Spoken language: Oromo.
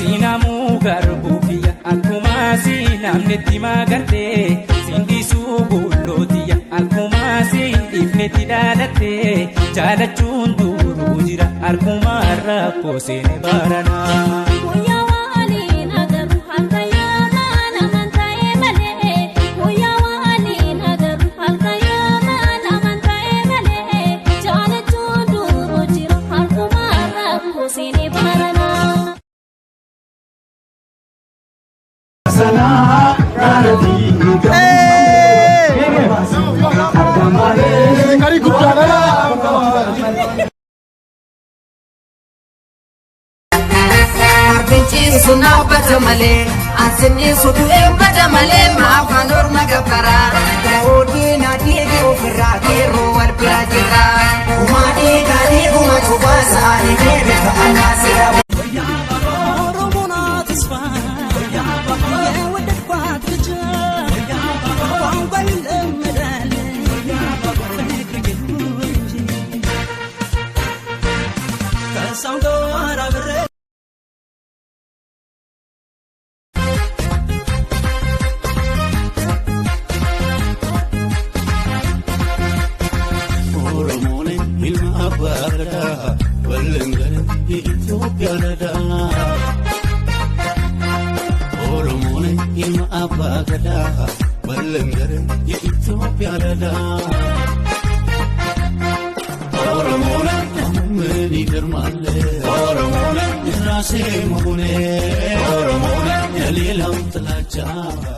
Sinamu garbukia akkuma sinamnetti magarte sindisu bullotiya akkuma sindifnetti daalatte jaalachuun duruu jira akkuma rakkoo seene barana. Sunau badamale, asini sudu badamale, maafan orma gabara. Odi nadi ofra kero warpirajira. Umadi kali uma kubasa ikere ka anasira. Oromona tisfa, ya wadat patja. Wangwal medale, ya fikri kasaudo arabre. Ethiopia nada, Oromone ilma abagada, balengare Ethiopia nada, Oromone ameni dermale, Oromone rase mohune, Oromone yalilam telaja.